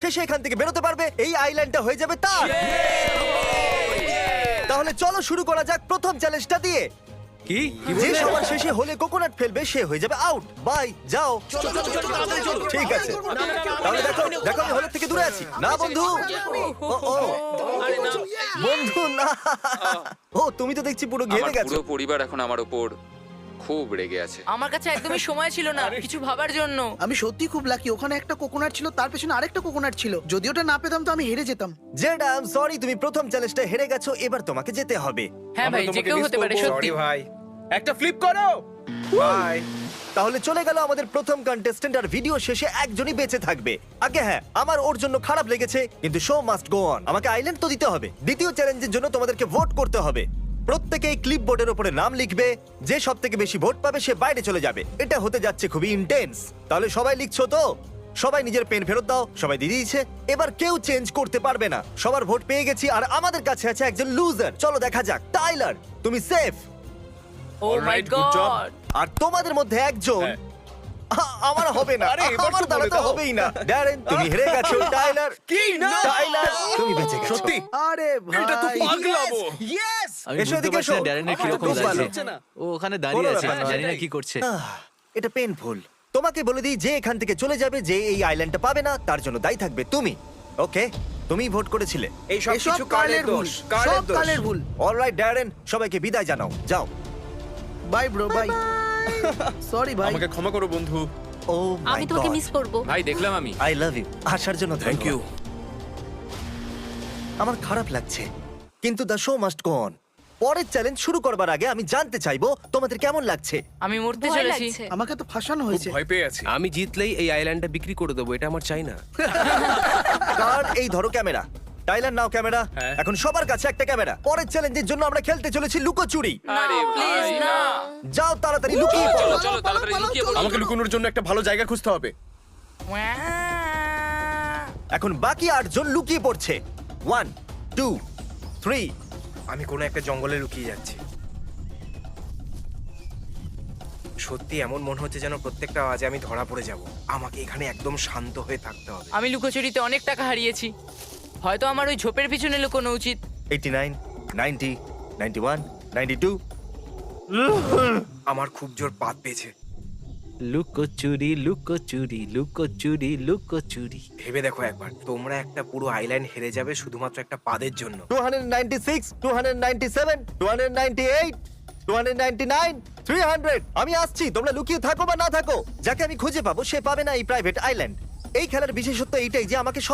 সে এখান থেকে বেরোতে পারবে, এই আইল্যান্ডটা হয়ে যাবে তার। তাহলে চলো শুরু করা যাক প্রথম চ্যালেঞ্জটা দিয়ে। কি যে সবার শেষে হলে কোকোনাট ফেলবে সে হয়ে যাবে আউট। বাই, যাও। ঠিক আছে, তাহলে দেখো দেখো আমি হলের থেকে দূরে আছি। না বন্ধু, ও বন্ধু না। ও তুমি তো দেখছি পুরো ঘেমে আমার গেছো। পুরো পরিবার এখন আমার উপর খুব রেগে আছে। আমার কাছে একদমই সময় ছিল না কিছু ভাবার জন্য। আমি সত্যি খুব লাকি, ওখানে একটা কোকোনাট ছিল, তার পেছনে আরেকটা কোকোনাট ছিল। যদি ওটা না পেতাম তো আমি হেরে যেতাম। জেড আই এম সরি, তুমি প্রথম চ্যালেঞ্জটা হেরে গেছো, এবার তোমাকে যেতে হবে। হ্যাঁ ভাই, যে কেউ হতে পারে সত্যি। ভাই একটা ফ্লিপ করো বাই। তাহলে চলে গেল আমাদের প্রথম কন্টেস্ট্যান্ট, আর ভিডিও শেষে একজনই বেঁচে থাকবে। আগে হ্যাঁ, আমার ওর জন্য খারাপ লেগেছে, কিন্তু শো মাস্ট গো অন। আমাকে আইল্যান্ড তো দিতে হবে। দ্বিতীয় চ্যালেঞ্জের জন্য তোমাদেরকে ভোট করতে হবে। প্রত্যেকেই ক্লিপ বোর্ডের উপরে নাম লিখবে, যে সব থেকে বেশি ভোট পাবে সে বাইরে চলে যাবে। এটা হতে যাচ্ছে খুবই ইন্টেন্স। তাহলে সবাই লিখছো তো? সবাই নিজের পেন ফেরত দাও। সবাই দিয়ে দিয়েছে, এবার কেউ চেঞ্জ করতে পারবে না। সবার ভোট পেয়ে গেছি, আর আমাদের কাছে আছে একজন লুজার। চলো দেখা যাক। টাইলার, তুমি সেফ। ও মাই Alright, good job. গড। আর তোমাদের মধ্যে একজন হ্যাঁ। আমার হবে না। আরে, এবার তো আমার দ্বারা বলে তো দাও। হবেই না। ড্যারেন, তুমি হেরে গেছো। টাইলার, কি না টাইলার, তুমি বেঁচে গেছো। সত্যি আরে ভাই, এটা তো পাগলামো। আমি এসো বুঝতে এদিকে পারছি না এসো। ড্যারেনের আমার কিরকম খুব ভালো লাগছে। ও ওখানে দাঁড়িয়ে কোনো আছে, ব্যাপার না। জানি না কি করছে। এটা পেইনফুল। তোমাকে বলে দিই, যে এখান থেকে চলে যাবে, যে এই আইল্যান্ডটা পাবে না, তার জন্য দায়ী থাকবে তুমি। ওকে, তুমি ভোট করেছিলে। এই সব এসব কিছু কালের ভুল, সব কালের ভুল। অলরাইট ড্যারেন, সবাইকে বিদায় জানাও। যাও। By bro, by. সরি ভাই। আমাকে ক্ষমা করো বন্ধু। ও আমি তোকে মিস করব। ভাই দেখলাম আমি। I love you. আসার জন্য থ্যাংক ইউ। আমার খারাপ লাগছে, কিন্তু the show must go on. পরের চ্যালেঞ্জ শুরু করবার আগে আমি জানতে চাইবো তোমাদের কেমন লাগছে। আমি মরতে ভয় চলেছি। লাগছে। আমাকে তো ফাঁসানো হয়েছে। ভয় পেয়ে আছি। আমি জিতলেই এই আইল্যান্ডটা বিক্রি করে দেবো, এটা আমার চাই না। কার্ড, এই ধরো ক্যামেরা। টাইলার নাও ক্যামেরা। হ্যাঁ। এখন সবার কাছে একটা ক্যামেরা। পরের চ্যালেঞ্জের জন্য আমরা খেলতে চলেছি লুকোচুরি। আরে প্লিজ ভাই না। যাও তাড়াতাড়ি লুকিয়ে পড়ো। চলো চলো তাড়াতাড়ি লুকিয়ে পড়ো। আমাকে লুকোনোর জন্য একটা ভালো জায়গা খুঁজতে হবে। এখন বাকি 8 জন লুকিয়ে পড়ছে। 1 2 3। আমি কোনো একটা জঙ্গলে লুকিয়ে যাচ্ছি। সত্যি এমন মনে হচ্ছে যেন প্রত্যেকটা আওয়াজে আমি ধরা পড়ে যাব। আমাকে এখানে একদম শান্ত হয়ে থাকতে হবে। আমি লুকোচুরিতে অনেক টাকা হারিয়েছি, হয়তো আমার ওই ঝোপের পিছনে লুকোনো উচিত। 89 90 91 92। আমার খুব জোর পাত পেয়েছে। লুকোচুরি লুকোচুরি লুকোচুরি লুকোচুরি। ভেবে দেখো একবার, তোমরা একটা পুরো আইল্যান্ড হেরে যাবে শুধুমাত্র একটা পাদের জন্য। 296 297 298 299 300। আমি আসছি, তোমরা লুকিয়ে থাকো বা না থাকো, যাকে আমি খুঁজে পাবো সে পাবে না এই প্রাইভেট আইল্যান্ড। এই খেলার বিশেষত্ব এইটাই যে আমাকে